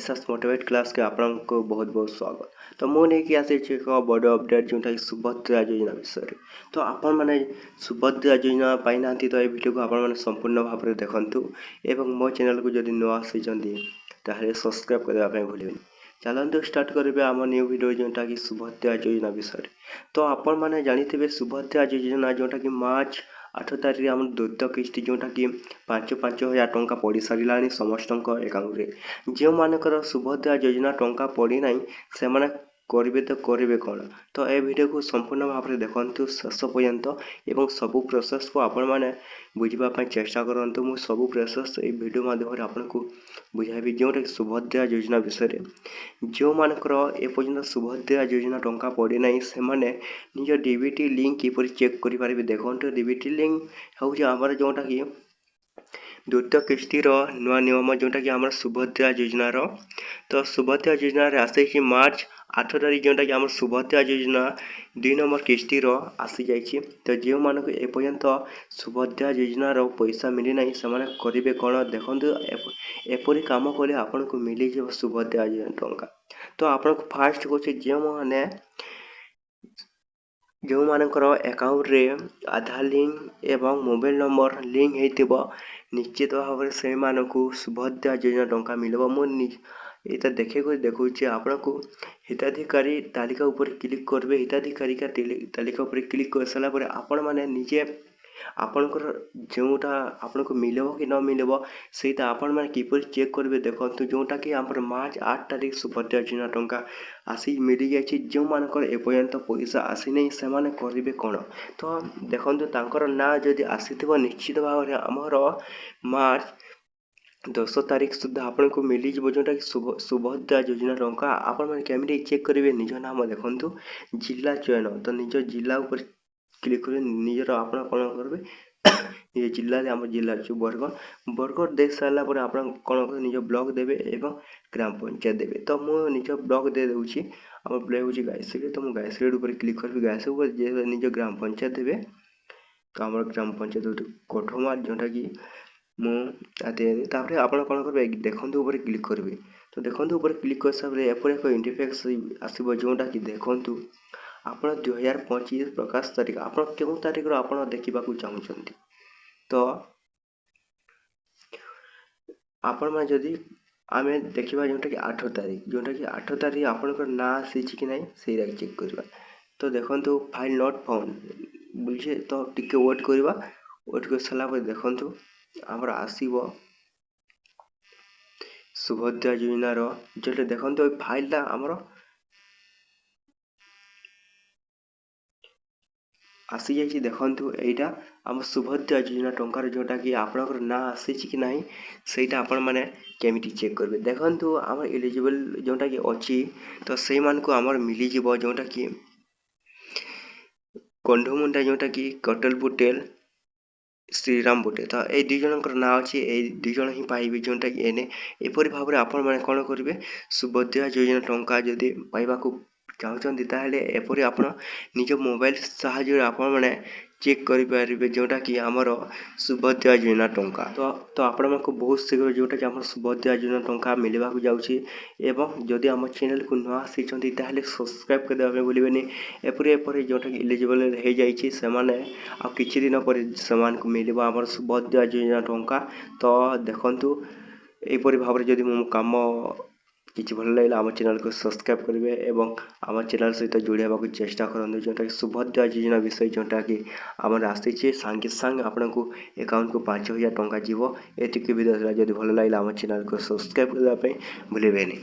SS motivate class के आपको बहुत बहुत स्वागत। तो मुझे नहीं आसी एक बड़ अपडेट जोटा कि सुभद्रा योजना विषय तो आपण मैंने सुभद्रा योजना पाई ना तो ये वीडियो को आपण संपूर्ण भाव में देखु एवं मो चैनल को जब नुआ आसी सब्सक्राइब करने भूलें। चलते स्टार्ट करेंगे आम न्यू वीडियो जोटा कि सुभद्रा योजना विषय। तो आपण मैंने जानी सुभद्रा योजना जोटा कि मार्च 8 तारिख आम द्वितीय किस्ती जोटा कि 5,000 टंका पड़ सारा समस्त अकाउंट जो मानकर सुभद्रा योजना टंका पड़ना से करेंगे तो करेंगे कौन। तो ये वीडियो को संपूर्ण भाव में देखु शेष पर्यंत एवं सबू प्रोसेस को आपण मैंने बुझापी चेष्टा करूँ। मुझे सबू प्रोसेस ये वीडियो माध्यम आपको बुझाइबी जोटा कि सुभद्रा योजना विषय जो मानकर एपर्यंत सुभद्रा योजना टंका पड़ना से निज डीबीटी लिंक किपर चेक करेंगे। देखो डीबीटी लिंक हूँ आमर जोटा कि द्वितीय किस्तिर नुआ नियम जोटा कि आम सुभद्रा योजनार। तो सुभद्रा योजन आसी मार्च 8 तारिख जोटा कि आम सुभद्रा योजना 2 नंबर किस्तिर आसी जाइए। तो जो मानक एपर्यंत सुभद्रा योजनार पैसा मिलना से करेंगे कौन। देखो एपरी कम कले आपन को मिल जाए सुभद्रा योजना टंका। तो आपन को फास्ट कहे जो मानकर अकाउंट रे आधार लिंक एवं मोबाइल नंबर लिंक होइतिबो निश्चित भाव से सुभद्रा योजना टंका मिलबो। मुझे देखे देखुचे आपन को हिताधिकारी तालिका ऊपर क्लिक करेंगे। हिताधिकारी का तालिका ऊपर क्लिक कर सारापर आपण मैंने निजे आपणकर जोटा आपन को मिलबो कि न मिलबो सेटा आपण मैंने किपर चेक करेंगे। देखो जोटा कि आम मार्च 8 तारिख सुभद्रा योजना टंका आसी मिल जाए जो मानकर एपर्यंत पैसा आसी नहीं से करेंगे कौन। तो देखो तांकर ना जदि आसी निश्चित भाव में आमर मार्च 10 तारिख सुधा आपन को मिल जाए जोटा कि सुभद्रा योजना टंका। आपण मैंने केमी चेक करेंगे निज नाम देखु जिला चयन। तो निज जिला ऊपर क्लिक कर निजर आप कौन करेंगे निज जिले आम जिला बरगढ़ बरगढ़ दे सारापर आप कौन कर निज ब्लॉक देवे एवं ग्राम पंचायत देवे। तो मुझे निज ब्लॉक दे दूसरी आम ब्लॉक हूँ गायश्री। तो मुझे गायश्री ऊपर क्लिक करी गायश्री निज ग्राम पंचायत देवे। तो आम ग्राम पंचायत कठमार जोटा कि मुझे आप कौन करेंगे देखते ऊपर क्लिक करेंगे। तो देखते ऊपर क्लिक कर सारे एपर एक इंटरफेस आसो जोटा कि देखु आप 2025 प्रकाश तारीख आप क्यों तारीख आप देखा चाहते। तो आपण मैं जदि आम देखा जोटा कि 8 तारीख जोटा कि 8 तारीख आपंकर ना आसी कि ना से चेक करवा। तो देखो फाइल नॉट फाउंड बुझे तो टिके वेट करवा। वेट कर सारापर देखु आमर आसब सुभद्रा योजनार जो देखो फाइलटा आमर आसी जाइए। देखो यहाँ आम सुभद्रा योजना टंकार जोटा कि आपणकर ना आसी कि ना सहीटा आपण मैंने केमी चेक करेंगे। देखो आम एलिजिबल जोटा कि अच्छी तो से आमर मिल जाव जोटा कि कंढमुंडा जोटा कि कटल बुटेल श्रीराम बुटे। तो ये दुई जनकर ना अच्छी ये दुई जन ही पाइबे जोटा कि एने एपरी भाव में आपण मैंने कौन करेंगे सुभद्रा योजना टंका जदि पाइबाकू चाहते ताहले एपरी आप निज मोबाइल साहाय्य आपण मैंने चेक करेंगे जोटा कि आमर सुभद्रा योजना टंका। तो आपण को बहुत शीघ्र जोटा कि आम सुभद्रा योजना टंका मिलवा जाऊँगी। एवं जदि आम चैनल को नुआ आसी सब्सक्राइब करदे भूलें। एपरी जोटा कि एलिजिबल हो जाए आ किछि दिन पर से मिल आम सुभद्रा योजना टंका। तो देखु यहपरी भाव में जदि मो कम किसी भल लगे आम चैनल को सब्सक्राइब करेंगे एवं आम चैनल सहित जोड़ा चेष्टा करूँ जोटा कि सुभद्रा योजना विषय जोटा कि आम आसी सांगे सांगे आपण को अकाउंट को 5,000 टंका जीव। ये वीडियो जब भल लगे आम चैनल को सब्सक्राइब करने भूलें नहीं।